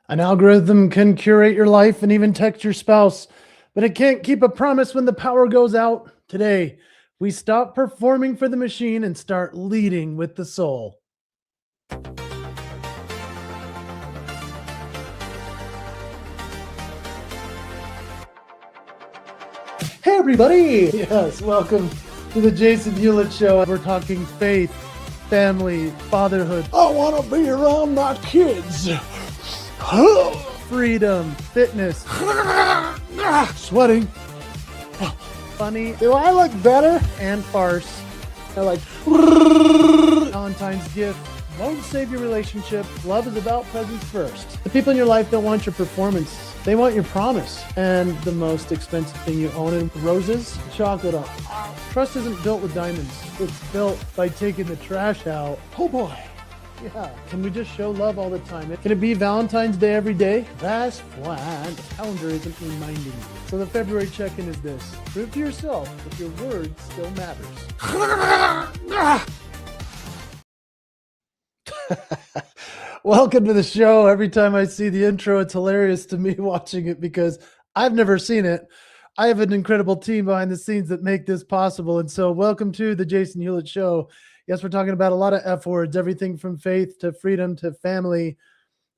An algorithm can curate your life and even text your spouse, but it can't keep a promise when the power goes out. Today, we stop performing for the machine and start leading with the soul. Hey, everybody! Yes, welcome to the Jason Hewlett Show. We're talking faith, family, fatherhood. I want to be around my kids. Freedom, fitness, sweating, funny. Do I look better? And farce. I like Valentine's gift. Won't save your relationship. Love is about presents first. The people in your life don't want your performance. They want your promise. And the most expensive thing you own is roses, chocolate. Trust isn't built with diamonds. It's built by taking the trash out. Oh boy. Yeah. Can we just show love all the time? Can it be Valentine's Day every day? That's fine. The calendar isn't reminding you. So the February check-in is this. Prove to yourself that your word still matters. Welcome to the show. Every time I see the intro, it's hilarious to me watching it because I've never seen it. I have an incredible team behind the scenes that make this possible. And so welcome to the Jason Hewlett Show. Yes, we're talking about a lot of F words, everything from faith to freedom to family.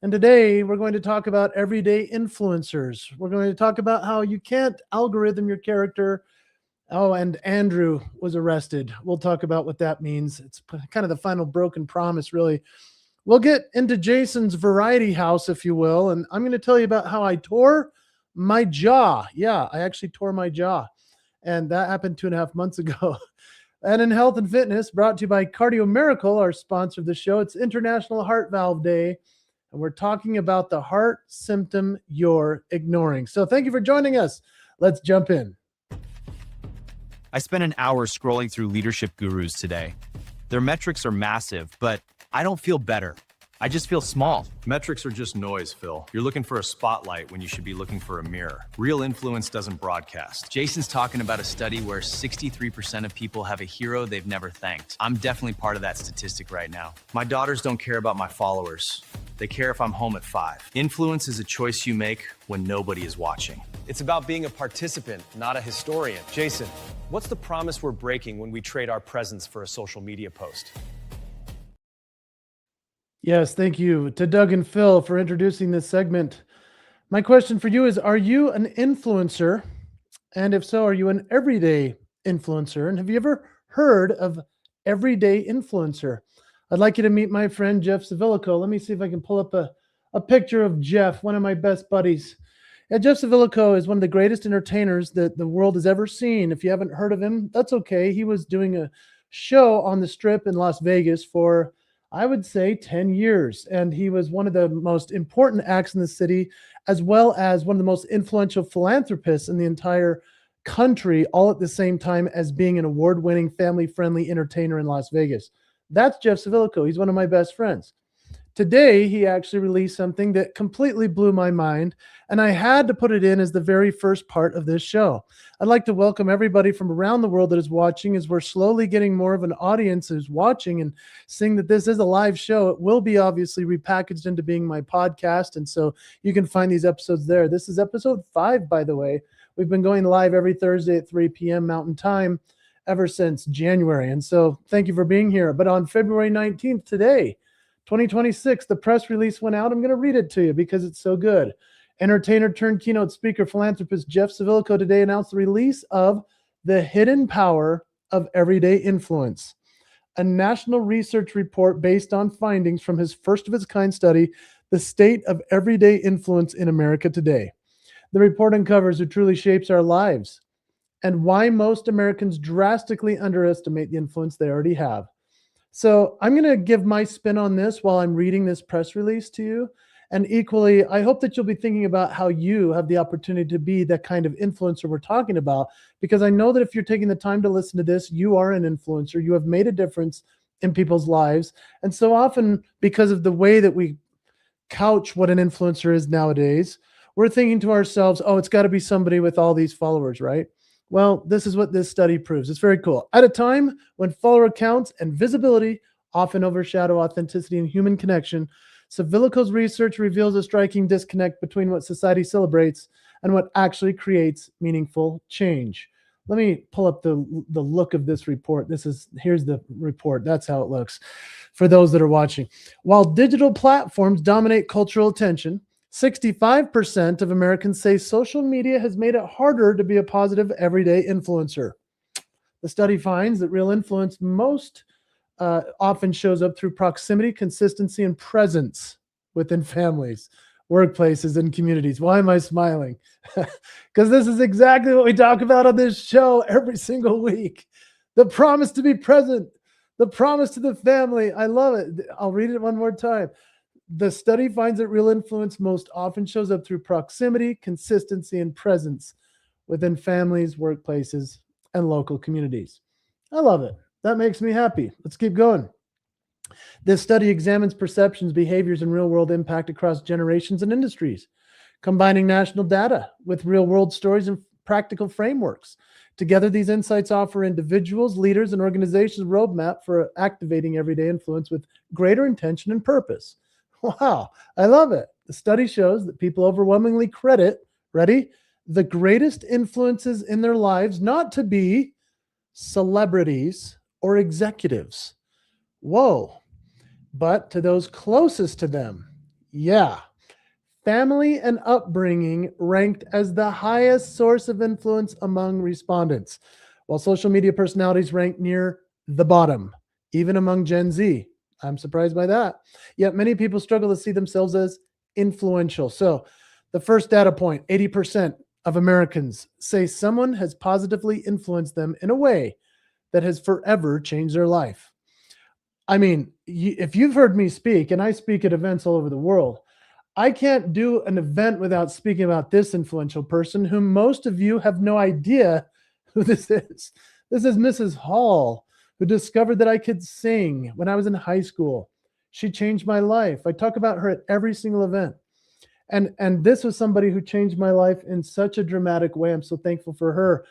And today we're going to talk about everyday influencers. We're going to talk about how you can't algorithm your character. Oh, and Andrew was arrested. We'll talk about what that means. It's kind of the final broken promise, really. We'll get into Jason's variety house, if you will. And I'm going to tell you about how I tore my jaw. Yeah, I actually tore my jaw. And that happened 2.5 months ago. And in health and fitness, brought to you by Cardio Miracle, our sponsor of the show. It's International Heart Valve Day, and we're talking about the heart symptom you're ignoring. So thank you for joining us. Let's jump in. I spent an hour scrolling through leadership gurus today. Their metrics are massive, but I don't feel better. I just feel small. Metrics are just noise, Phil. You're looking for a spotlight when you should be looking for a mirror. Real influence doesn't broadcast. Jason's talking about a study where 63% of people have a hero they've never thanked. I'm definitely part of that statistic right now. My daughters don't care about my followers. They care if I'm home at 5. Influence is a choice you make when nobody is watching. It's about being a participant, not a historian. Jason, what's the promise we're breaking when we trade our presence for a social media post? Yes, thank you to Doug and Phil for introducing this segment. My question for you is, are you an influencer? And if so, are you an everyday influencer? And have you ever heard of everyday influencer? I'd like you to meet my friend, Jeff Savilico. Let me see if I can pull up a picture of Jeff, one of my best buddies. Yeah, Jeff Savilico is one of the greatest entertainers that the world has ever seen. If you haven't heard of him, that's okay. He was doing a show on the Strip in Las Vegas for, I would say, 10 years. And he was one of the most important acts in the city, as well as one of the most influential philanthropists in the entire country, all at the same time as being an award-winning, family-friendly entertainer in Las Vegas. That's Jeff Savilico. He's one of my best friends. Today, he actually released something that completely blew my mind, and I had to put it in as the very first part of this show. I'd like to welcome everybody from around the world that is watching, as we're slowly getting more of an audience who's watching and seeing that this is a live show. It will be obviously repackaged into being my podcast, and so you can find these episodes there. This is episode 5, by the way. We've been going live every Thursday at 3 p.m. Mountain Time ever since January, and so thank you for being here. But on February 19th, today, 2026, the press release went out. I'm going to read it to you because it's so good. Entertainer turned keynote speaker, philanthropist Jeff Savilico today announced the release of The Hidden Power of Everyday Influence, a national research report based on findings from his first-of-its-kind study, The State of Everyday Influence in America Today. The report uncovers who truly shapes our lives and why most Americans drastically underestimate the influence they already have. So I'm going to give my spin on this while I'm reading this press release to you. And equally, I hope that you'll be thinking about how you have the opportunity to be that kind of influencer we're talking about, because I know that if you're taking the time to listen to this, you are an influencer. You have made a difference in people's lives. And so often, because of the way that we couch what an influencer is nowadays, we're thinking to ourselves, oh, it's got to be somebody with all these followers, right? Well, this is what this study proves. It's very cool. At a time when follower counts and visibility often overshadow authenticity and human connection, Savilico's research reveals a striking disconnect between what society celebrates and what actually creates meaningful change. Let me pull up the look of this report. Here's the report. That's how it looks for those that are watching. While digital platforms dominate cultural attention, 65% of Americans say social media has made it harder to be a positive everyday influencer. The study finds that real influence most often shows up through proximity, consistency, and presence within families, workplaces, and communities. Why am I smiling? Because this is exactly what we talk about on this show every single week. The promise to be present, the promise to the family. I love it. I'll read it one more time. The study finds that real influence most often shows up through proximity, consistency, and presence within families, workplaces, and local communities. I love it. That makes me happy. Let's keep going. This study examines perceptions, behaviors, and real-world impact across generations and industries, combining national data with real-world stories and practical frameworks. Together, these insights offer individuals, leaders, and organizations a roadmap for activating everyday influence with greater intention and purpose. Wow, I love it. The study shows that people overwhelmingly credit, ready, the greatest influences in their lives not to be celebrities or executives. Whoa. But to those closest to them. Yeah. Family and upbringing ranked as the highest source of influence among respondents, while social media personalities ranked near the bottom, even among Gen Z. I'm surprised by that. Yet many people struggle to see themselves as influential. So the first data point, 80% of Americans say someone has positively influenced them in a way that has forever changed their life. I mean, if you've heard me speak, and I speak at events all over the world, I can't do an event without speaking about this influential person whom most of you have no idea who this is. This is Mrs. Hall, who discovered that I could sing when I was in high school. She changed my life. I talk about her at every single event. And this was somebody who changed my life in such a dramatic way. I'm so thankful for her.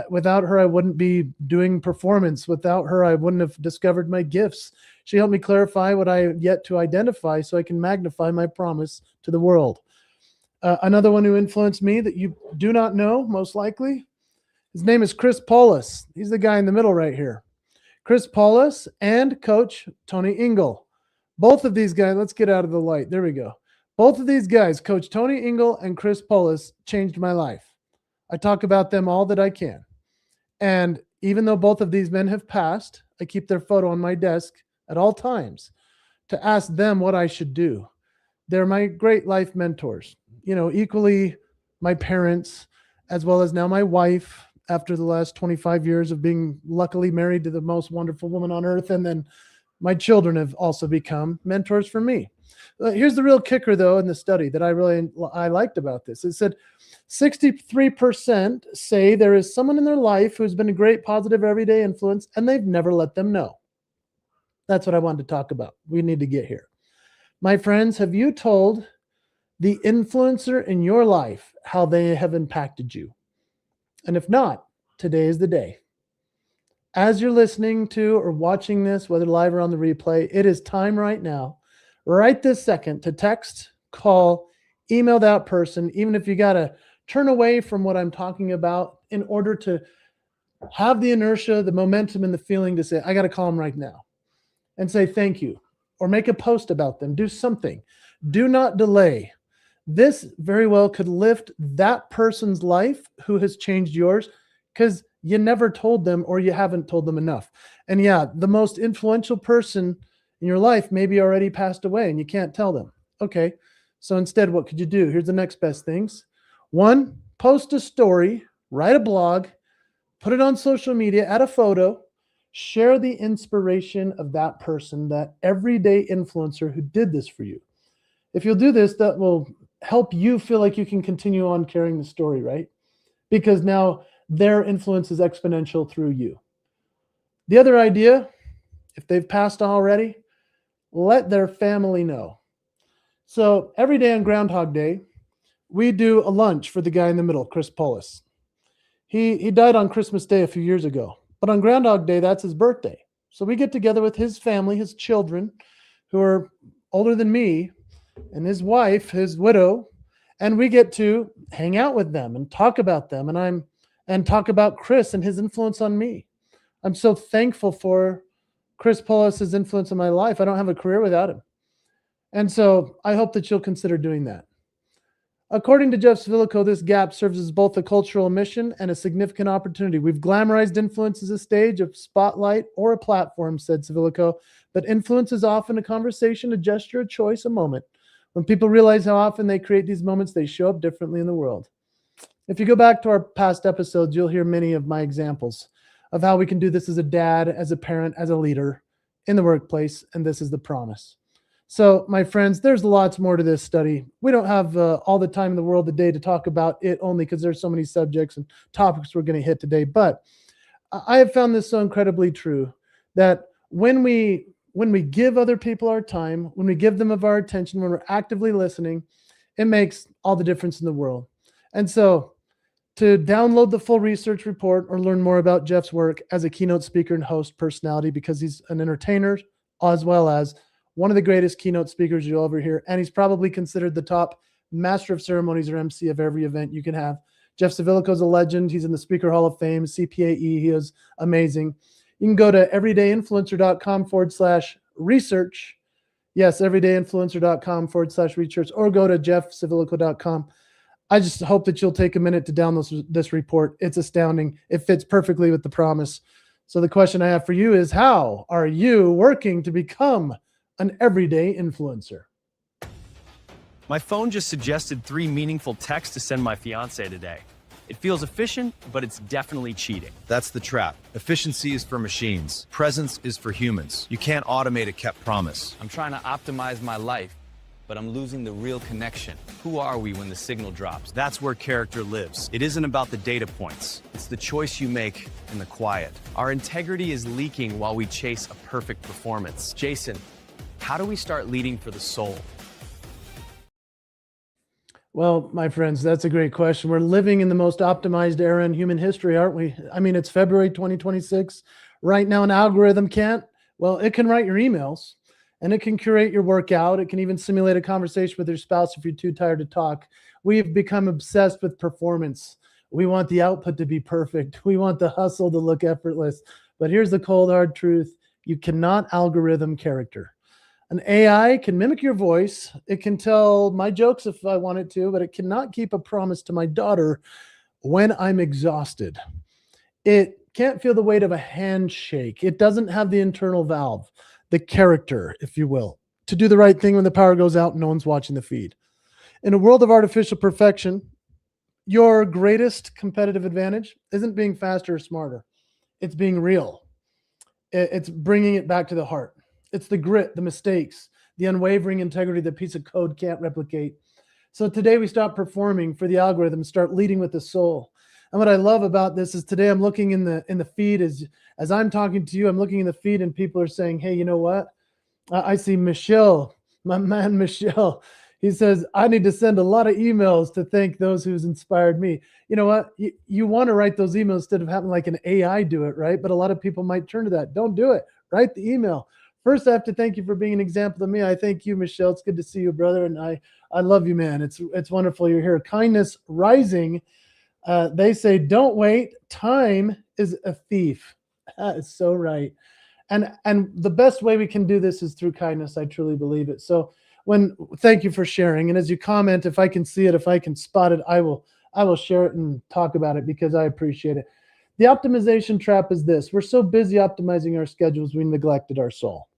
Without her, I wouldn't be doing performance. Without her, I wouldn't have discovered my gifts. She helped me clarify what I have yet to identify so I can magnify my promise to the world. Another one who influenced me that you do not know, most likely, his name is Chris Paulus. He's the guy in the middle right here. Chris Paulus and Coach Tony Ingle. Both of these guys, let's get out of the light. There we go. Both of these guys, Coach Tony Ingle and Chris Paulus, changed my life. I talk about them all that I can. And even though both of these men have passed, I keep their photo on my desk at all times to ask them what I should do. They're my great life mentors, equally my parents, as well as now my wife, after the last 25 years of being luckily married to the most wonderful woman on earth. And then my children have also become mentors for me. Here's the real kicker, though, in the study that I liked about this. It said 63% say there is someone in their life who's been a great positive everyday influence and they've never let them know. That's what I wanted to talk about. We need to get here. My friends, have you told the influencer in your life how they have impacted you? And if not, today is the day. As you're listening to or watching this, whether live or on the replay, it is time right now, right this second, to text, call, email that person, even if you got to turn away from what I'm talking about in order to have the inertia, the momentum, and the feeling to say, I got to call them right now and say thank you, or make a post about them. Do something. Do not delay. This very well could lift that person's life who has changed yours because you never told them or you haven't told them enough. And yeah, the most influential person in your life maybe already passed away and you can't tell them. Okay, so instead, what could you do? Here's the next best things. 1, post a story, write a blog, put it on social media, add a photo, share the inspiration of that person, that everyday influencer who did this for you. If you'll do this, that will help you feel like you can continue on carrying the story, right? Because now their influence is exponential through you. The other idea, if they've passed already, let their family know. So every day on Groundhog Day, we do a lunch for the guy in the middle, Chris Paulus. He died on Christmas Day a few years ago, but on Groundhog Day, that's his birthday. So we get together with his family, his children, who are older than me, and his wife, his widow, and we get to hang out with them and talk about them, and talk about Chris and his influence on me. I'm so thankful for Chris Polis's influence on my life. I don't have a career without him. And so I hope that you'll consider doing that. According to Jeff Civilico, this gap serves as both a cultural mission and a significant opportunity. We've glamorized influence as a stage, a spotlight, or a platform, said Civilico, but influence is often a conversation, a gesture, a choice, a moment. When people realize how often they create these moments, they show up differently in the world. If you go back to our past episodes, you'll hear many of my examples of how we can do this as a dad, as a parent, as a leader in the workplace, and this is the promise. So, my friends, there's lots more to this study. We don't have all the time in the world today to talk about it only because there's so many subjects and topics we're going to hit today. But I have found this so incredibly true that when we give other people our time, when we give them of our attention, when we're actively listening, it makes all the difference in the world. And so, to download the full research report or learn more about Jeff's work as a keynote speaker and host personality, because he's an entertainer as well as one of the greatest keynote speakers you'll ever hear, and he's probably considered the top master of ceremonies or MC of every event you can have. Jeff Civilico is a legend. He's in the Speaker Hall of Fame, CPAE. He is amazing. You can go to everydayinfluencer.com/research. Yes, everydayinfluencer.com/research, or go to jeffcivilico.com. I just hope that you'll take a minute to download this report. It's astounding. It fits perfectly with the promise. So the question I have for you is, how are you working to become an everyday influencer? My phone just suggested 3 meaningful texts to send my fiance today. It feels efficient, but it's definitely cheating. That's the trap. Efficiency is for machines. Presence is for humans. You can't automate a kept promise. I'm trying to optimize my life, but I'm losing the real connection. Who are we when the signal drops? That's where character lives. It isn't about the data points. It's the choice you make in the quiet. Our integrity is leaking while we chase a perfect performance. Jason, how do we start leading for the soul? Well, my friends, that's a great question. We're living in the most optimized era in human history, aren't we? I mean, it's February 2026. Right now, an algorithm can't, well, it can write your emails and it can curate your workout. It can even simulate a conversation with your spouse if you're too tired to talk. We've become obsessed with performance. We want the output to be perfect. We want the hustle to look effortless. But here's the cold, hard truth. You cannot algorithm character. An AI can mimic your voice. It can tell my jokes if I want it to, but it cannot keep a promise to my daughter when I'm exhausted. It can't feel the weight of a handshake. It doesn't have the internal valve, the character, if you will, to do the right thing when the power goes out and no one's watching the feed. In a world of artificial perfection, your greatest competitive advantage isn't being faster or smarter. It's being real. It's bringing it back to the heart. It's the grit, the mistakes, the unwavering integrity that a piece of code can't replicate. So today we stop performing for the algorithm, start leading with the soul. And what I love about this is today I'm looking in the feed as I'm talking to you, I'm looking in the feed and people are saying, hey, you know what? I see Michelle, my man Michelle. He says, I need to send a lot of emails to thank those who's inspired me. You know what? You want to write those emails instead of having like an AI do it, right? But a lot of people might turn to that. Don't do it. Write the email. First, I have to thank you for being an example to me. I thank you, Michelle. It's good to see you, brother. And I love you, man. It's wonderful you're here. Kindness rising. They say, don't wait. Time is a thief. That is so right. And the best way we can do this is through kindness. I truly believe it. So thank you for sharing. And as you comment, if I can see it, if I can spot it, I will share it and talk about it because I appreciate it. The optimization trap is this. We're so busy optimizing our schedules, we neglected our soul.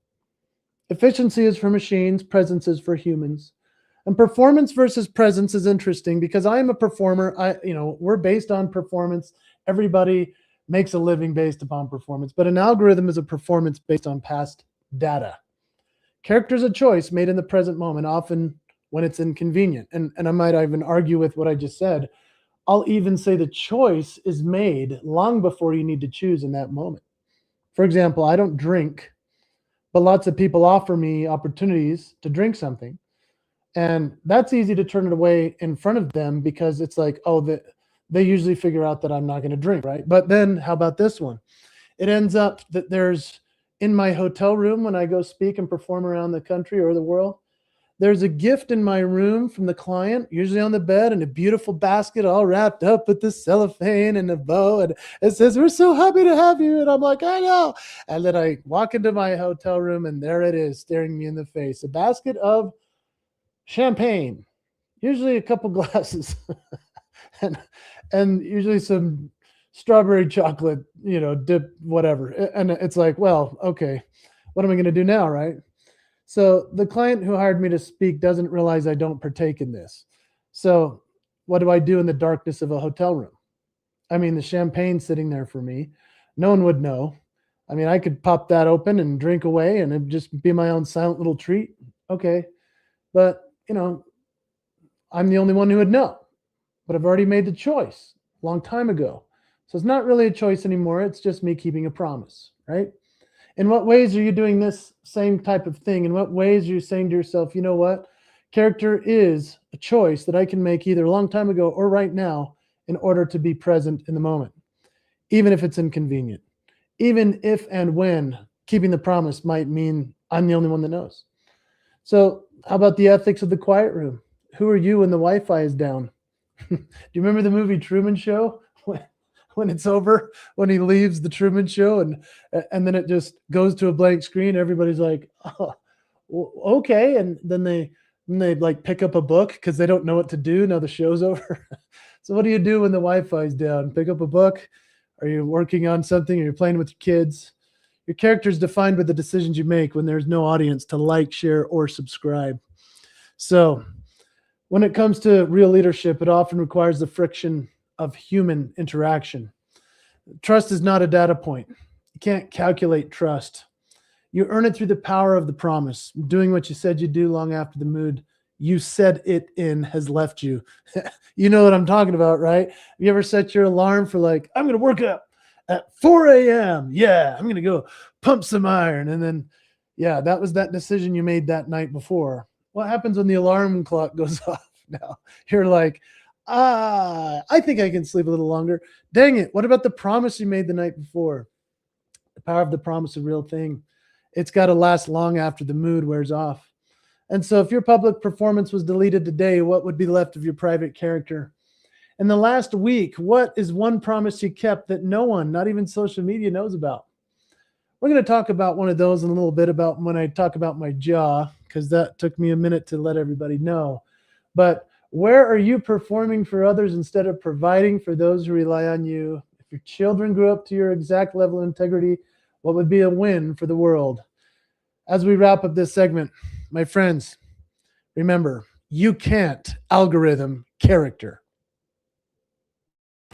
Efficiency is for machines, presence is for humans. And performance versus presence is interesting because I am a performer. We're based on performance. Everybody makes a living based upon performance, but an algorithm is a performance based on past data. Character is a choice made in the present moment, often when it's inconvenient. And I might even argue with what I just said. I'll even say the choice is made long before you need to choose in that moment. For example, I don't drink, but lots of people offer me opportunities to drink something. And that's easy to turn it away in front of them because it's like, they usually figure out that I'm not going to drink, right? But then how about this one? It ends up that there's in my hotel room when I go speak and perform around the country or the world, There's a gift in my room from the client, usually on the bed, in a beautiful basket all wrapped up with the cellophane and a bow. And it says, "We're so happy to have you." And I'm like, "I know." And then I walk into my hotel room and there it is, staring me in the face. A basket of champagne, usually a couple glasses, and usually some strawberry chocolate, dip, whatever. And it's like, well, okay, what am I going to do now, right? So the client who hired me to speak doesn't realize I don't partake in this. So what do I do in the darkness of a hotel room? I mean, the champagne's sitting there for me. No one would know. I mean, I could pop that open and drink away and it'd just be my own silent little treat. Okay. But, I'm the only one who would know. But I've already made the choice a long time ago. So it's not really a choice anymore. It's just me keeping a promise, right? In what ways are you doing this same type of thing? In what ways are you saying to yourself, you know what? Character is a choice that I can make either a long time ago or right now in order to be present in the moment, even if it's inconvenient, even if and when keeping the promise might mean I'm the only one that knows. So how about the ethics of the quiet room? Who are you when the Wi-Fi is down? Do you remember the movie Truman Show? When it's over, when he leaves the Truman Show and then it just goes to a blank screen, everybody's like, "Oh, okay." And then they like pick up a book because they don't know what to do now the show's over. So what do you do when the Wi-Fi is down? Pick up a book? Are you working on something? Are you playing with your kids? Your character is defined by the decisions you make when there's no audience to like, share, or subscribe. So when it comes to real leadership, it often requires the friction of human interaction. Trust is not a data point. You can't calculate trust. You earn it through the power of the promise, doing what you said you'd do long after the mood you said it in has left you. You know what I'm talking about, right? Have you ever set your alarm for like, I'm going to work up at 4 a.m. Yeah, I'm going to go pump some iron. And then, yeah, that was that decision you made that night before. What happens when the alarm clock goes off now? You're like, I think I can sleep a little longer. Dang it. What about the promise you made the night before? The power of the promise is a real thing. It's got to last long after the mood wears off. And so if your public performance was deleted today, what would be left of your private character? In the last week, what is one promise you kept that no one, not even social media, knows about? We're going to talk about one of those in a little bit about when I talk about my jaw, because that took me a minute to let everybody know. But where are you performing for others instead of providing for those who rely on you? If your children grew up to your exact level of integrity, what would be a win for the world? As we wrap up this segment, my friends, remember, you can't algorithm character.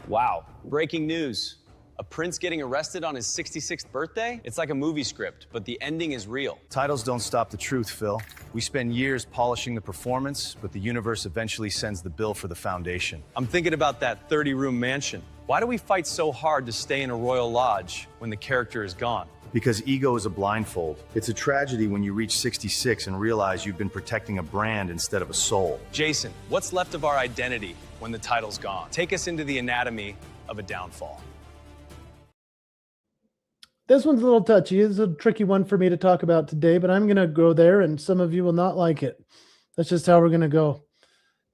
Wow. Breaking news. A prince getting arrested on his 66th birthday? It's like a movie script, but the ending is real. Titles don't stop the truth, Phil. We spend years polishing the performance, but the universe eventually sends the bill for the foundation. I'm thinking about that 30-room mansion. Why do we fight so hard to stay in a royal lodge when the character is gone? Because ego is a blindfold. It's a tragedy when you reach 66 and realize you've been protecting a brand instead of a soul. Jason, what's left of our identity when the title's gone? Take us into the anatomy of a downfall. This one's a little touchy. It's a tricky one for me to talk about today, but I'm going to go there and some of you will not like it. That's just how we're going to go.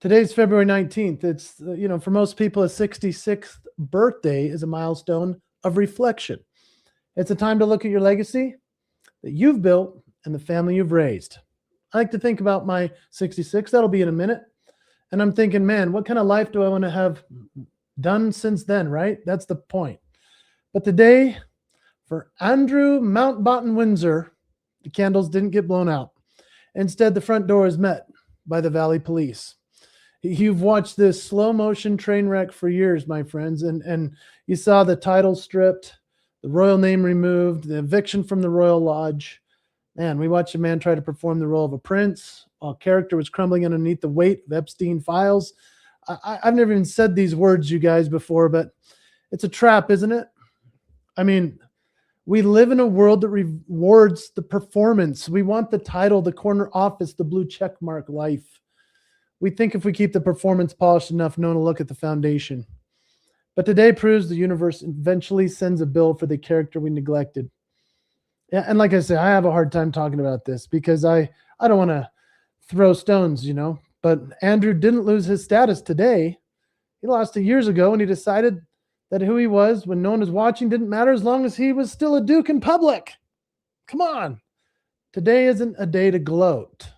Today's February 19th. It's, for most people, a 66th birthday is a milestone of reflection. It's a time to look at your legacy that you've built and the family you've raised. I like to think about my 66. That'll be in a minute. And I'm thinking, man, what kind of life do I want to have done since then, right? That's the point. But today, for Andrew Mountbatten Windsor, the candles didn't get blown out. Instead, the front door is met by the Valley Police. You've watched this slow motion train wreck for years, my friends, and you saw the title stripped, the royal name removed, the eviction from the royal lodge. Man, we watched a man try to perform the role of a prince while character was crumbling underneath the weight of Epstein files. I've never even said these words, you guys, before, but it's a trap, isn't it? I mean, we live in a world that rewards the performance. We want the title, the corner office, the blue check mark life. We think if we keep the performance polished enough, no one will look at the foundation. But today proves the universe eventually sends a bill for the character we neglected. Yeah, and like I said, I have a hard time talking about this because I don't want to throw stones, But Andrew didn't lose his status today. He lost it years ago when he decided that who he was when no one was watching didn't matter as long as he was still a Duke in public. Come on. Today isn't a day to gloat.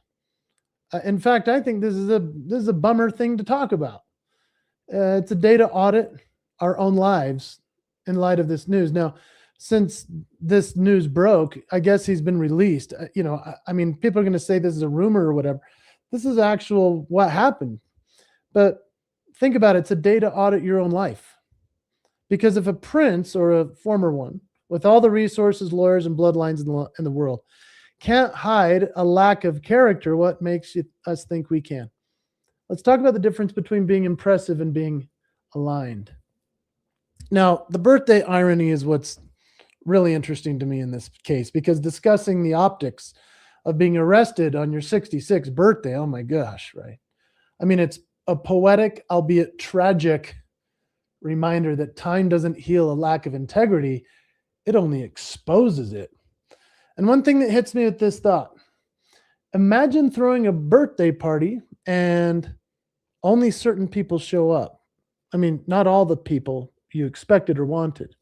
In fact, I think this is a bummer thing to talk about. It's a day to audit our own lives in light of this news. Now, since this news broke, I guess he's been released. I mean, people are going to say this is a rumor or whatever. This is actual what happened. But think about it. It's a day to audit your own life. Because if a prince or a former one, with all the resources, lawyers, and bloodlines in the world, can't hide a lack of character, what makes us think we can? Let's talk about the difference between being impressive and being aligned. Now, the birthday irony is what's really interesting to me in this case, because discussing the optics of being arrested on your 66th birthday, oh my gosh, right? I mean, it's a poetic, albeit tragic, reminder that time doesn't heal a lack of integrity. It only exposes it. And one thing that hits me with this thought, imagine throwing a birthday party and only certain people show up. I mean, not all the people you expected or wanted.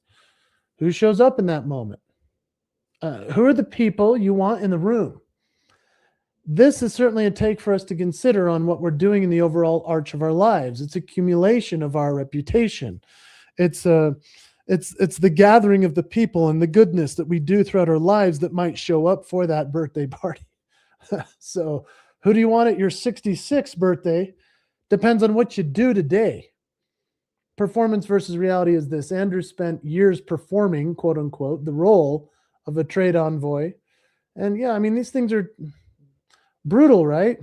Who shows up in that moment? Who are the people you want in the room? This is certainly a take for us to consider on what we're doing in the overall arch of our lives. It's accumulation of our reputation. It's the gathering of the people and the goodness that we do throughout our lives that might show up for that birthday party. So who do you want at your 66th birthday? Depends on what you do today. Performance versus reality is this. Andrew spent years performing, quote unquote, the role of a trade envoy. And yeah, I mean, these things are brutal, right?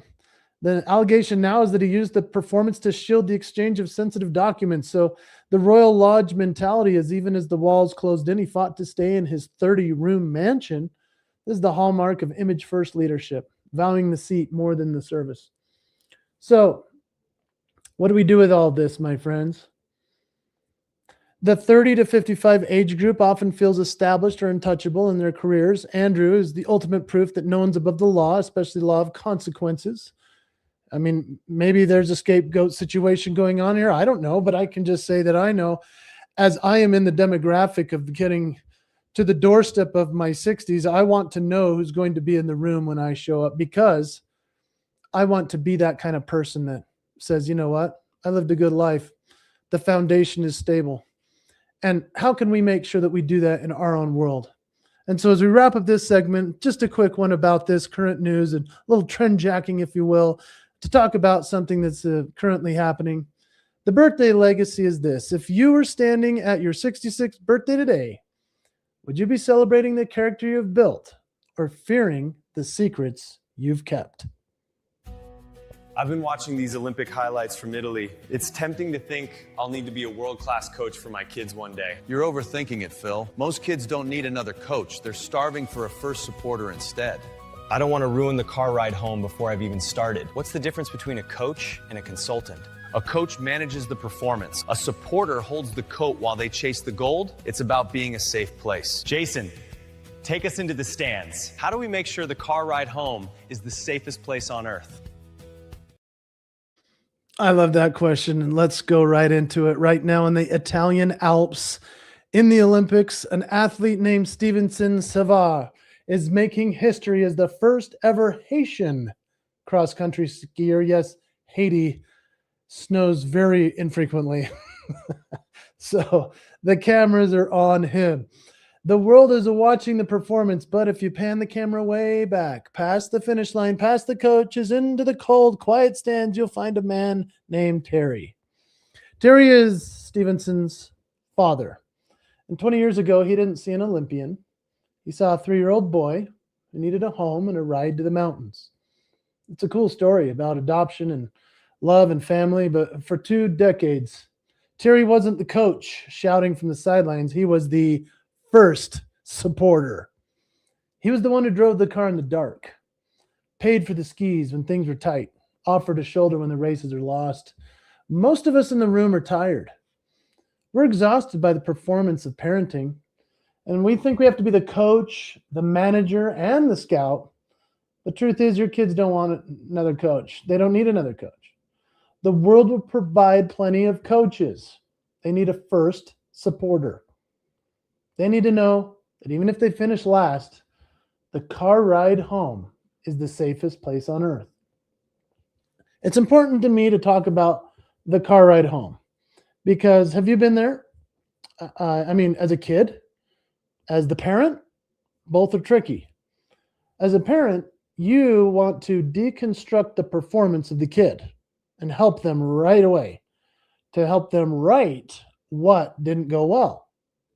The allegation now is that he used the performance to shield the exchange of sensitive documents. So the Royal Lodge mentality is, even as the walls closed in, he fought to stay in his 30-room mansion. This is the hallmark of image-first leadership, valuing the seat more than the service. So what do we do with all this, my friends? The 30 to 55 age group often feels established or untouchable in their careers. Andrew is the ultimate proof that no one's above the law, especially the law of consequences. I mean, maybe there's a scapegoat situation going on here. I don't know, but I can just say that I know, as I am in the demographic of getting to the doorstep of my 60s, I want to know who's going to be in the room when I show up, because I want to be that kind of person that says, you know what? I lived a good life. The foundation is stable. And how can we make sure that we do that in our own world? And so as we wrap up this segment, just a quick one about this current news and a little trend jacking, if you will, to talk about something that's currently happening. The birthday legacy is this. If you were standing at your 66th birthday today, would you be celebrating the character you've built or fearing the secrets you've kept? I've been watching these Olympic highlights from Italy. It's tempting to think I'll need to be a world-class coach for my kids one day. You're overthinking it, Phil. Most kids don't need another coach. They're starving for a first supporter instead. I don't want to ruin the car ride home before I've even started. What's the difference between a coach and a consultant? A coach manages the performance. A supporter holds the coat while they chase the gold. It's about being a safe place. Jason, take us into the stands. How do we make sure the car ride home is the safest place on earth? I love that question, and let's go right into it. Right now in the Italian Alps, in the Olympics, an athlete named Stevenson Savard is making history as the first ever Haitian cross-country skier. Yes, Haiti snows very infrequently. So the cameras are on him. The world is watching the performance, but if you pan the camera way back, past the finish line, past the coaches, into the cold, quiet stands, you'll find a man named Terry. Terry is Stevenson's father. And 20 years ago, he didn't see an Olympian. He saw a 3-year-old boy who needed a home and a ride to the mountains. It's a cool story about adoption and love and family, but for 2 decades, Terry wasn't the coach shouting from the sidelines. He was the first supporter. He was the one who drove the car in the dark, paid for the skis when things were tight, offered a shoulder when the races are lost. Most of us in the room are tired. We're exhausted by the performance of parenting, and we think we have to be the coach, the manager, and the scout. The truth is, your kids don't want another coach. They don't need another coach. The world will provide plenty of coaches. They need a first supporter. They need to know that even if they finish last, the car ride home is the safest place on earth. It's important to me to talk about the car ride home because have you been there? As a kid, as the parent, both are tricky. As a parent, you want to deconstruct the performance of the kid and help them right away, to help them right what didn't go well.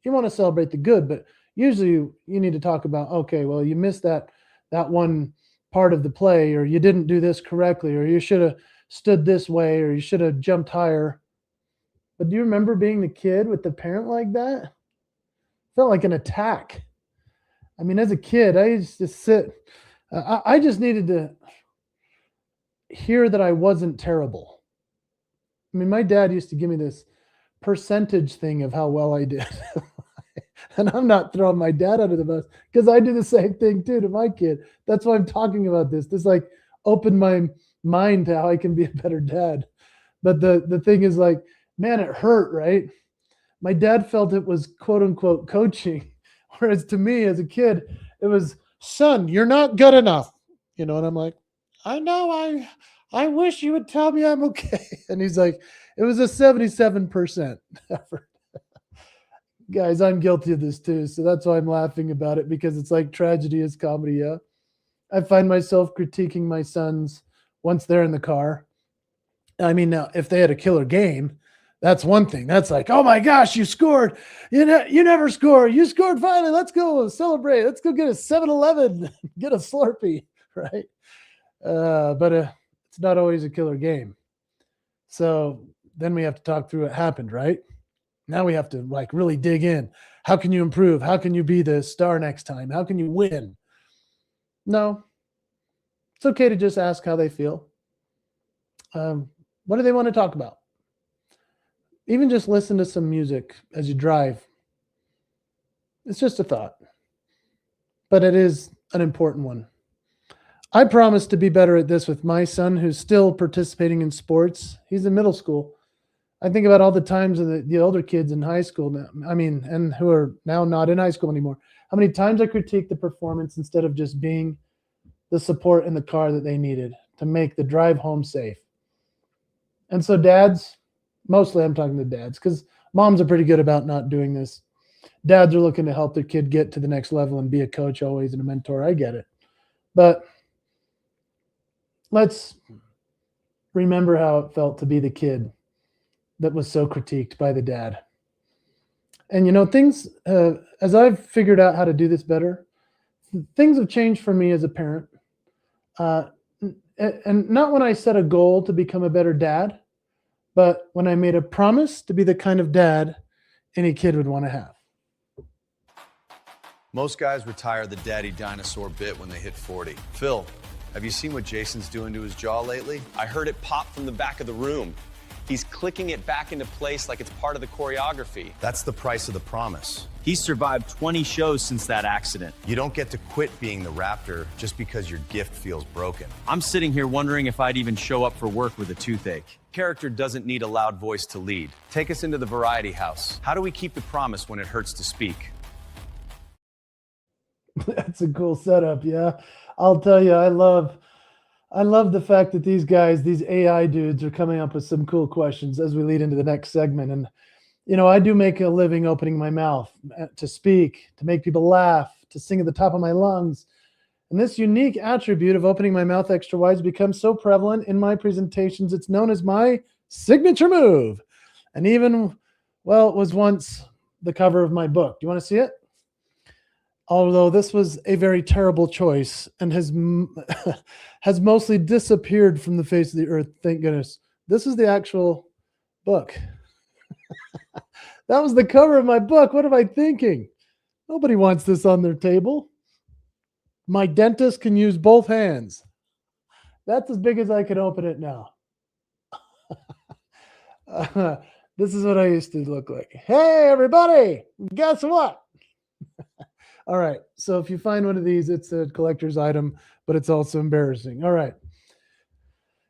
You want to celebrate the good, but usually you need to talk about, okay, well, you missed that one part of the play, or you didn't do this correctly, or you should have stood this way, or you should have jumped higher. But do you remember being the kid with the parent like that? It felt like an attack. I mean, as a kid, I used to sit, I just needed to hear that I wasn't terrible. I mean, my dad used to give me this percentage thing of how well I did. And I'm not throwing my dad under the bus because I do the same thing too to my kid. That's why I'm talking about this. This like opened my mind to how I can be a better dad. But the thing is like, man, it hurt, right? My dad felt it was quote unquote coaching. Whereas to me as a kid, it was, son, you're not good enough. And I'm like, I know, I wish you would tell me I'm okay. And he's like, it was a 77% effort. Guys, I'm guilty of this too. So that's why I'm laughing about it, because it's like tragedy is comedy. Yeah. I find myself critiquing my sons once they're in the car. I mean, now if they had a killer game, that's one thing. That's like, oh my gosh, you scored. You never score. You scored finally. Let's go celebrate. Let's go get a 7-Eleven, get a Slurpee, right? But it's not always a killer game. So then we have to talk through what happened, right? Now we have to like really dig in. How can you improve? How can you be the star next time? How can you win? No, it's okay to just ask how they feel. What do they want to talk about? Even just listen to some music as you drive. It's just a thought, but it is an important one. I promise to be better at this with my son, who's still participating in sports. He's in middle school. I think about all the times of the older kids in high school now, and who are now not in high school anymore. How many times I critique the performance instead of just being the support in the car that they needed to make the drive home safe. And so dads, mostly I'm talking to dads, because moms are pretty good about not doing this. Dads are looking to help their kid get to the next level and be a coach always and a mentor. I get it. But let's remember how it felt to be the kid that was so critiqued by the dad. And things, as I've figured out how to do this better, things have changed for me as a parent. And not when I set a goal to become a better dad, but when I made a promise to be the kind of dad any kid would want to have. Most guys retire the daddy dinosaur bit when they hit 40. Phil, have you seen what Jason's doing to his jaw lately? I heard it pop from the back of the room. He's clicking it back into place like it's part of the choreography. That's the price of the promise. He's survived 20 shows since that accident. You don't get to quit being the Raptor just because your gift feels broken. I'm sitting here wondering if I'd even show up for work with a toothache. Character doesn't need a loud voice to lead. Take us into the variety house. How do we keep the promise when it hurts to speak? That's a cool setup. Yeah. I'll tell you, I love the fact that these guys, these AI dudes, are coming up with some cool questions as we lead into the next segment. And, I do make a living opening my mouth to speak, to make people laugh, to sing at the top of my lungs. And this unique attribute of opening my mouth extra wide has become so prevalent in my presentations, it's known as my signature move. And even, well, it was once the cover of my book. Do you want to see it? Although this was a very terrible choice and has mostly disappeared from the face of the earth, thank goodness. This is the actual book. That was the cover of my book. What am I thinking? Nobody wants this on their table. My dentist can use both hands. That's as big as I can open it now. This is what I used to look like. Hey, everybody, guess what? All right. So if you find one of these, it's a collector's item, but it's also embarrassing. All right.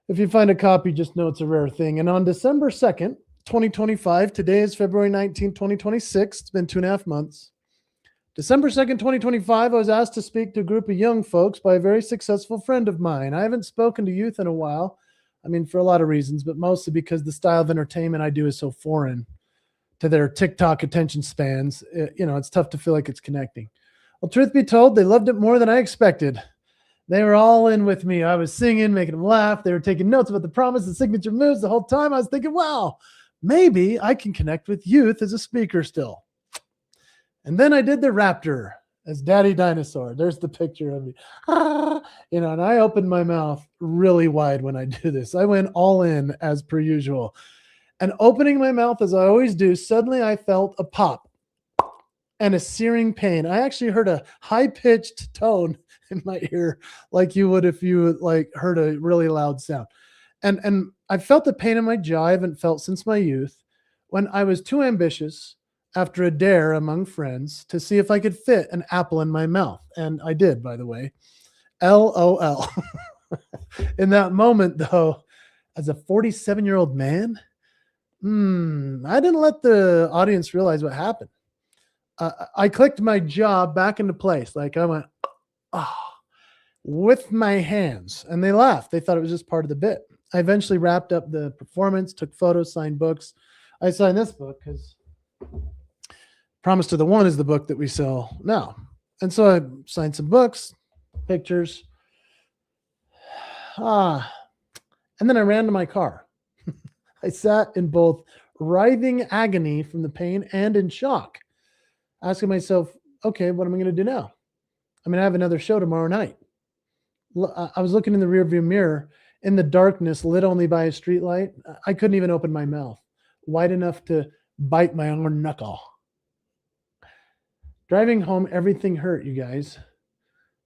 If you find a copy, just know it's a rare thing. And on December 2nd, 2025, today is February 19th, 2026. It's been 2.5 months. December 2nd, 2025, I was asked to speak to a group of young folks by a very successful friend of mine. I haven't spoken to youth in a while. I mean, for a lot of reasons, but mostly because the style of entertainment I do is so foreign to their TikTok attention spans. It's tough to feel like it's connecting. Well, truth be told, they loved it more than I expected. They were all in with me. I was singing, making them laugh. They were taking notes about the promise and signature moves the whole time. I was thinking, wow, maybe I can connect with youth as a speaker still. And then I did the raptor as Daddy Dinosaur. There's the picture of me. And I opened my mouth really wide when I do this. I went all in as per usual. And opening my mouth as I always do, suddenly I felt a pop and a searing pain. I actually heard a high-pitched tone in my ear like you would if you heard a really loud sound. And I felt the pain in my jaw I haven't felt since my youth when I was too ambitious after a dare among friends to see if I could fit an apple in my mouth. And I did, by the way. LOL. In that moment, though, as a 47-year-old man, I didn't let the audience realize what happened. I clicked my jaw back into place. Like I went, with my hands. And they laughed. They thought it was just part of the bit. I eventually wrapped up the performance, took photos, signed books. I signed this book because Promise to the One is the book that we sell now. And so I signed some books, pictures. And then I ran to my car. I sat in both writhing agony from the pain and in shock, asking myself, okay, what am I going to do now? I mean, I have another show tomorrow night. I was looking in the rearview mirror in the darkness, lit only by a street light. I couldn't even open my mouth wide enough to bite my own knuckle. Driving home, everything hurt, you guys.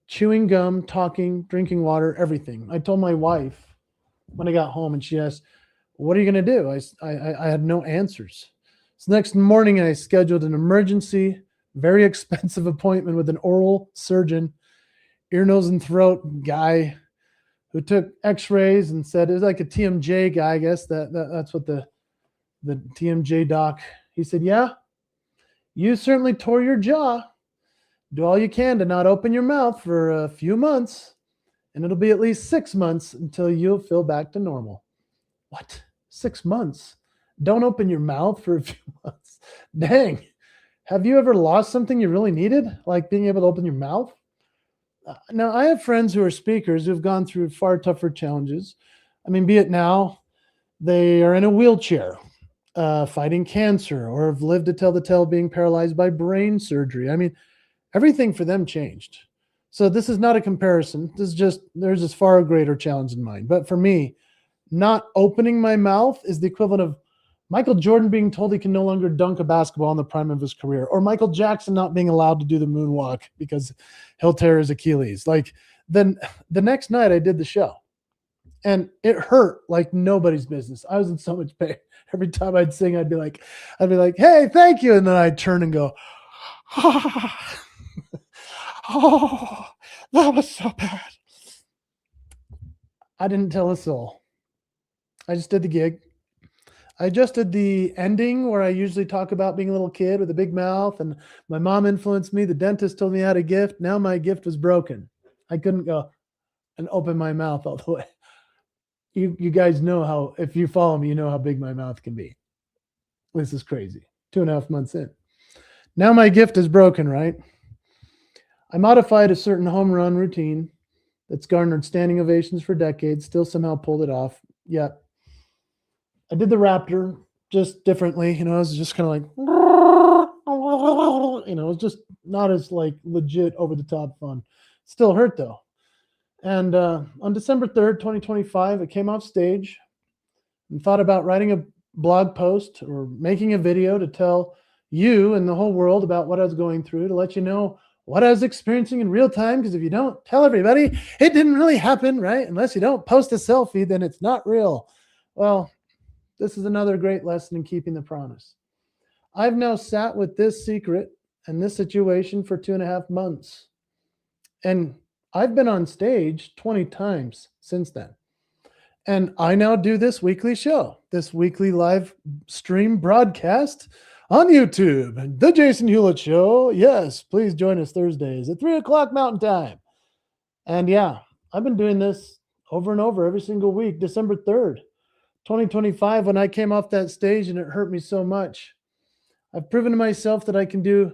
Chewing gum, talking, drinking water, everything. I told my wife when I got home, and she asked, what are you going to do? I had no answers. So next morning, I scheduled an emergency, very expensive appointment with an oral surgeon, ear, nose, and throat guy who took x-rays and said it was like a TMJ guy. I guess that's what the TMJ doc, he said, yeah, you certainly tore your jaw. Do all you can to not open your mouth for a few months, and it'll be at least 6 months until you'll feel back to normal. What? 6 months? Don't open your mouth for a few months. Dang. Have you ever lost something you really needed, like being able to open your mouth? Now, I have friends who are speakers who've gone through far tougher challenges. I mean, be it now they are in a wheelchair, fighting cancer, or have lived to tell the tale being paralyzed by brain surgery. I mean, everything for them changed. So this is not a comparison. This is just, there's this far greater challenge in mind. But for me, not opening my mouth is the equivalent of Michael Jordan being told he can no longer dunk a basketball in the prime of his career, or Michael Jackson not being allowed to do the moonwalk because he'll tear his Achilles. Like, then the next night I did the show, and it hurt like nobody's business. I was in so much pain. Every time I'd sing, I'd be like, hey, thank you. And then I'd turn and go, oh, that was so bad. I didn't tell a soul. I just did the gig. I just did the ending where I usually talk about being a little kid with a big mouth, and my mom influenced me. The dentist told me I had a gift. Now my gift was broken. I couldn't go and open my mouth all the way. You guys know how, if you follow me, you know how big my mouth can be. This is crazy. 2.5 months in. Now my gift is broken, right? I modified a certain home run routine that's garnered standing ovations for decades, still somehow pulled it off. Yet I did the raptor just differently. I was just kind of like, it was just not as like legit over the top fun. Still hurt though. And on December 3rd, 2025, I came off stage and thought about writing a blog post or making a video to tell you and the whole world about what I was going through, to let you know what I was experiencing in real time. Because if you don't tell everybody, it didn't really happen, right? Unless you don't post a selfie, then it's not real. Well, this is another great lesson in keeping the promise. I've now sat with this secret in this situation for 2.5 months. And I've been on stage 20 times since then. And I now do this weekly show, this weekly live stream broadcast on YouTube, The Jason Hewlett Show. Yes, please join us Thursdays at 3 o'clock Mountain Time. And yeah, I've been doing this over and over every single week. December 3rd, 2025, when I came off that stage and it hurt me so much. I've proven to myself that I can do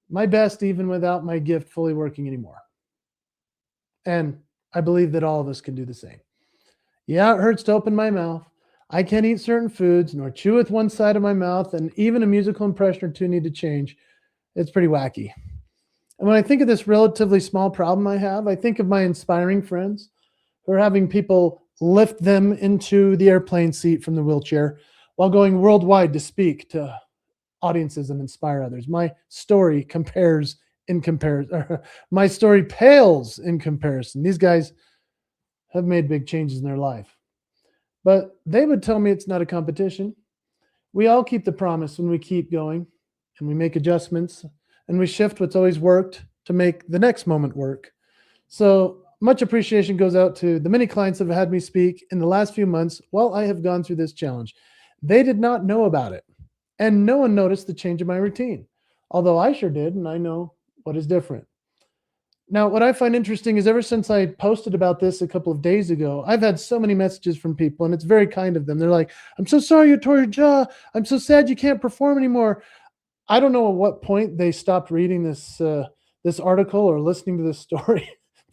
my best even without my gift fully working anymore. And I believe that all of us can do the same. Yeah, it hurts to open my mouth. I can't eat certain foods nor chew with one side of my mouth, and even a musical impression or two need to change. It's pretty wacky. And when I think of this relatively small problem I have, I think of my inspiring friends who are having people lift them into the airplane seat from the wheelchair while going worldwide to speak to audiences and inspire others. My story my story pales in comparison. These guys have made big changes in their life. But they would tell me it's not a competition. We all keep the promise when we keep going and we make adjustments and we shift what's always worked to make the next moment work. So much appreciation goes out to the many clients that have had me speak in the last few months while I have gone through this challenge. They did not know about it, and no one noticed the change in my routine, although I sure did, and I know what is different. Now, what I find interesting is ever since I posted about this a couple of days ago, I've had so many messages from people, and it's very kind of them. They're like, I'm so sorry you tore your jaw. I'm so sad you can't perform anymore. I don't know at what point they stopped reading this article or listening to this story,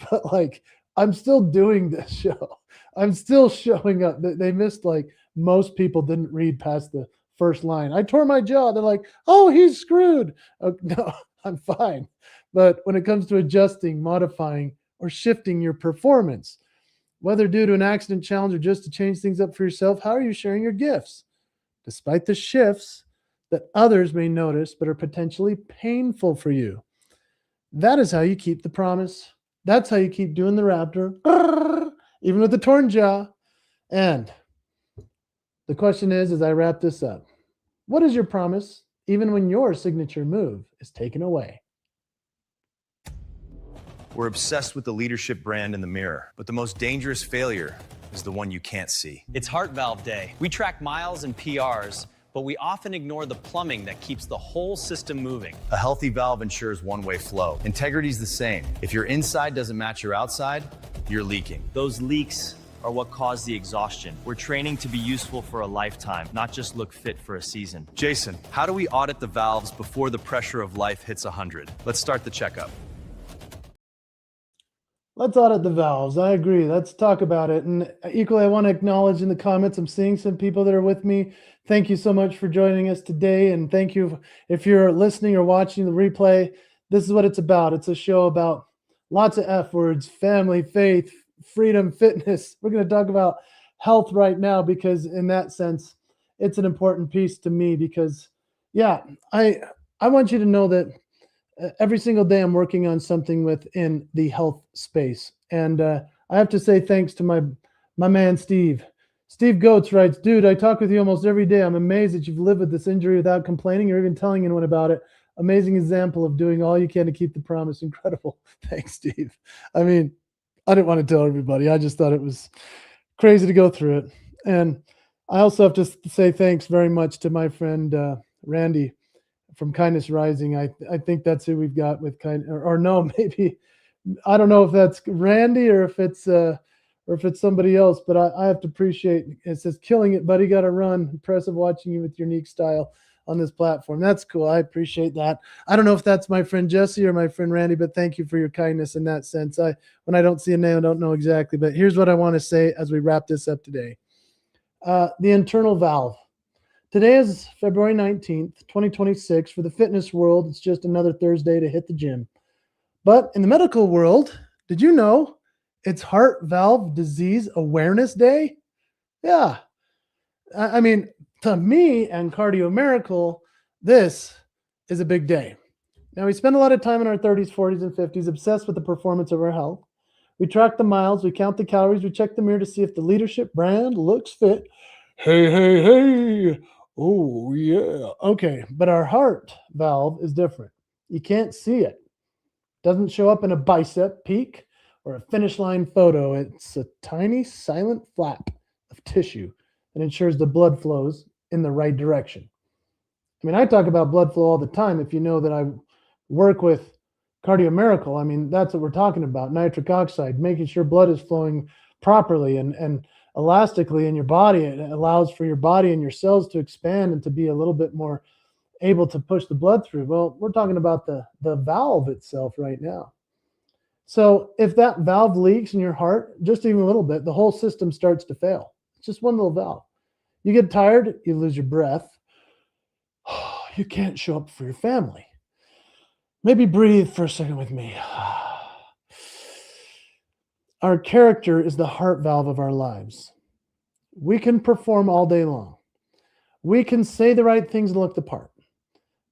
but like, I'm still doing this show. I'm still showing up. They missed, like, most people didn't read past the first line. I tore my jaw. They're like, oh, he's screwed. No, I'm fine. But when it comes to adjusting, modifying, or shifting your performance, whether due to an accident, challenge, or just to change things up for yourself, how are you sharing your gifts? Despite the shifts that others may notice but are potentially painful for you. That is how you keep the promise. That's how you keep doing the raptor, even with the torn jaw. And the question is, as I wrap this up, what is your promise even when your signature move is taken away? We're obsessed with the leadership brand in the mirror, but the most dangerous failure is the one you can't see. It's Heart Valve Day. We track miles and PRs, but we often ignore the plumbing that keeps the whole system moving. A healthy valve ensures one-way flow. Integrity's the same. If your inside doesn't match your outside, you're leaking. Those leaks are what cause the exhaustion. We're training to be useful for a lifetime, not just look fit for a season. Jason, how do we audit the valves before the pressure of life hits 100? Let's start the checkup. Let's audit the valves. I agree. Let's talk about it. And equally, I want to acknowledge in the comments, I'm seeing some people that are with me. Thank you so much for joining us today. And thank you if you're listening or watching the replay. This is what it's about. It's a show about lots of F words: family, faith, freedom, fitness. We're going to talk about health right now because in that sense, it's an important piece to me because, yeah, I want you to know that every single day I'm working on something within the health space. And I have to say thanks to my man, Steve. Steve Goetz writes, dude, I talk with you almost every day. I'm amazed that you've lived with this injury without complaining or even telling anyone about it. Amazing example of doing all you can to keep the promise. Incredible. Thanks, Steve. I mean, I didn't want to tell everybody. I just thought it was crazy to go through it. And I also have to say thanks very much to my friend, Randy, from Kindness Rising. I think that's who we've got with or no, maybe, I don't know if that's Randy or if it's somebody else, but I have to appreciate, it says, killing it, buddy, got to run. Impressive watching you with your unique style on this platform. That's cool. I appreciate that. I don't know if that's my friend Jesse or my friend Randy, but thank you for your kindness in that sense. When I don't see a name, I don't know exactly, but here's what I want to say as we wrap this up today. The internal valve. Today is February 19th, 2026. For the fitness world, it's just another Thursday to hit the gym. But in the medical world, did you know it's Heart Valve Disease Awareness Day? Yeah. I mean, to me and Cardio Miracle, this is a big day. Now, we spend a lot of time in our 30s, 40s, and 50s obsessed with the performance of our health. We track the miles, we count the calories, we check the mirror to see if the leadership brand looks fit. Hey, hey, hey. Oh, yeah. Okay, but our heart valve is different. You can't see it. Doesn't show up in a bicep peak or a finish line photo. It's a tiny silent flap of tissue that ensures the blood flows in the right direction. I mean, I talk about blood flow all the time. If you know that I work with Cardio Miracle, I mean, that's what we're talking about. Nitric oxide, making sure blood is flowing properly and elastically in your body. It allows for your body and your cells to expand and to be a little bit more able to push the blood through. Well, we're talking about the valve itself right now. So if that valve leaks in your heart, just even a little bit, the whole system starts to fail. It's just one little valve. You get tired, you lose your breath. You can't show up for your family. Maybe breathe for a second with me. Our character is the heart valve of our lives. We can perform all day long. We can say the right things and look the part.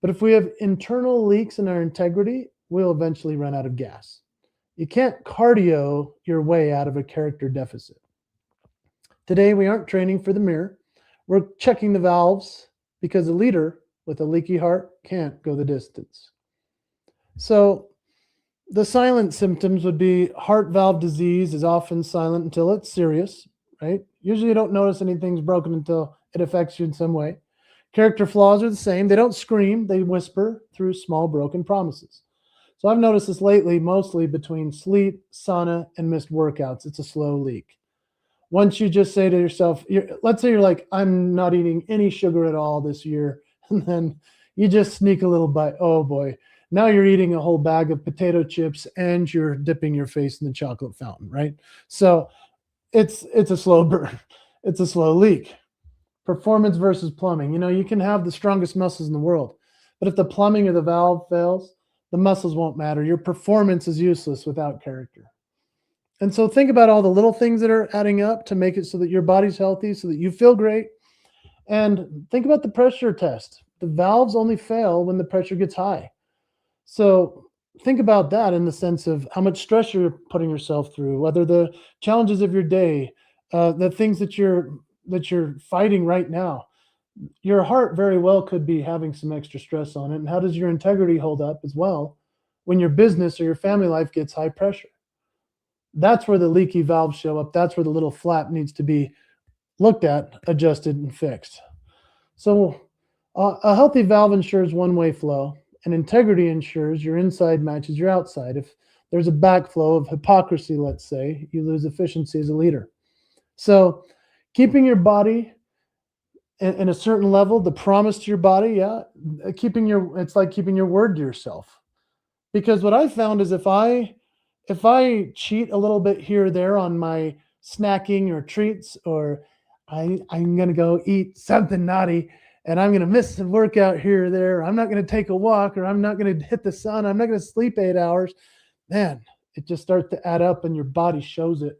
But if we have internal leaks in our integrity, we'll eventually run out of gas. You can't cardio your way out of a character deficit. Today, we aren't training for the mirror. We're checking the valves because a leader with a leaky heart can't go the distance. So the silent symptoms would be heart valve disease is often silent until it's serious, right? Usually you don't notice anything's broken until it affects you in some way. Character flaws are the same. They don't scream, they whisper through small broken promises. So I've noticed this lately, mostly between sleep, sauna, and missed workouts. It's a slow leak. Once you just say to yourself, let's say you're like, I'm not eating any sugar at all this year. And then you just sneak a little bite. Oh boy. Now you're eating a whole bag of potato chips and you're dipping your face in the chocolate fountain, right? So it's a slow burn. It's a slow leak. Performance versus plumbing. You know, you can have the strongest muscles in the world, but if the plumbing of the valve fails, the muscles won't matter. Your performance is useless without character. And so think about all the little things that are adding up to make it so that your body's healthy, so that you feel great. And think about the pressure test. The valves only fail when the pressure gets high. So think about that in the sense of how much stress you're putting yourself through, whether the challenges of your day, the things that you're fighting right now. Your heart very well could be having some extra stress on it. And how does your integrity hold up as well when your business or your family life gets high pressure? That's where the leaky valves show up. That's where the little flap needs to be looked at, adjusted, and fixed. So a healthy valve ensures one-way flow, and integrity ensures your inside matches your outside. If there's a backflow of hypocrisy, let's say, you lose efficiency as a leader. So keeping your body in a certain level, the promise to your body, it's like keeping your word to yourself. Because what I found is if I cheat a little bit here or there on my snacking or treats, or I'm going to go eat something naughty and I'm going to miss a workout here or there, or I'm not going to take a walk, or I'm not going to hit the sun, I'm not going to sleep 8 hours, man, it just starts to add up and your body shows it.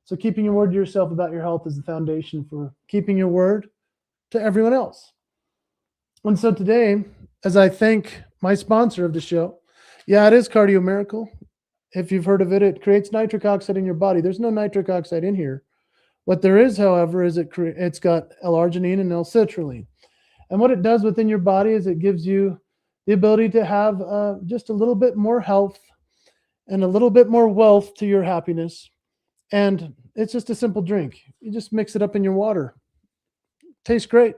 So keeping your word to yourself about your health is the foundation for keeping your word to everyone else. And so today, as I thank my sponsor of the show, it is Cardio Miracle. If you've heard of it, it creates nitric oxide in your body. There's no nitric oxide in here. What there is, however, is it's got L-arginine and L-citrulline. And what it does within your body is it gives you the ability to have just a little bit more health and a little bit more wealth to your happiness. And it's just a simple drink. You just mix it up in your water. Tastes great.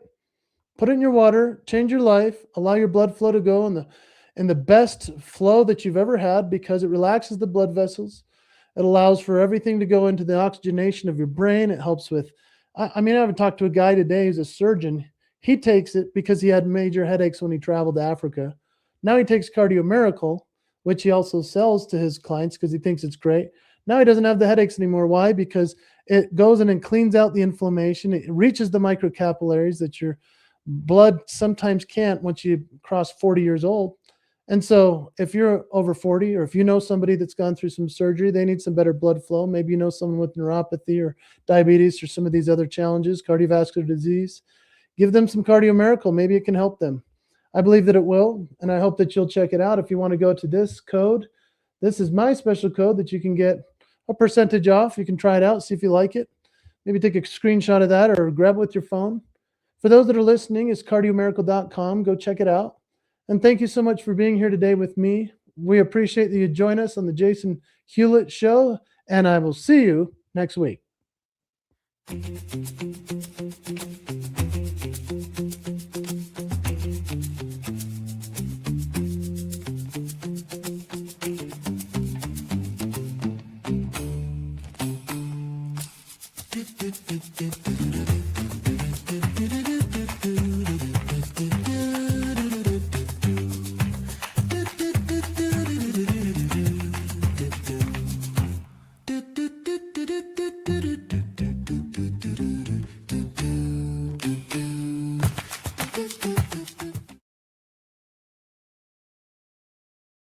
Put it in your water, change your life, allow your blood flow to go in the best flow that you've ever had, because it relaxes the blood vessels. It allows for everything to go into the oxygenation of your brain. It helps with, I haven't talked to a guy today who's a surgeon. He takes it because he had major headaches when he traveled to Africa. Now he takes Cardio Miracle, which he also sells to his clients because he thinks it's great. Now he doesn't have the headaches anymore. Why? Because it goes in and cleans out the inflammation. It reaches the microcapillaries that your blood sometimes can't once you cross 40 years old. And so if you're over 40, or if you know somebody that's gone through some surgery, they need some better blood flow. Maybe you know someone with neuropathy or diabetes or some of these other challenges, cardiovascular disease. Give them some Cardio Miracle. Maybe it can help them. I believe that it will, and I hope that you'll check it out. If you want to go to this code, this is my special code that you can get a percentage off. You can try it out, see if you like it. Maybe take a screenshot of that or grab it with your phone. For those that are listening, it's cardiomiracle.com. Go check it out. And thank you so much for being here today with me. We appreciate that you join us on the Jason Hewlett Show, and I will see you next week. do do do do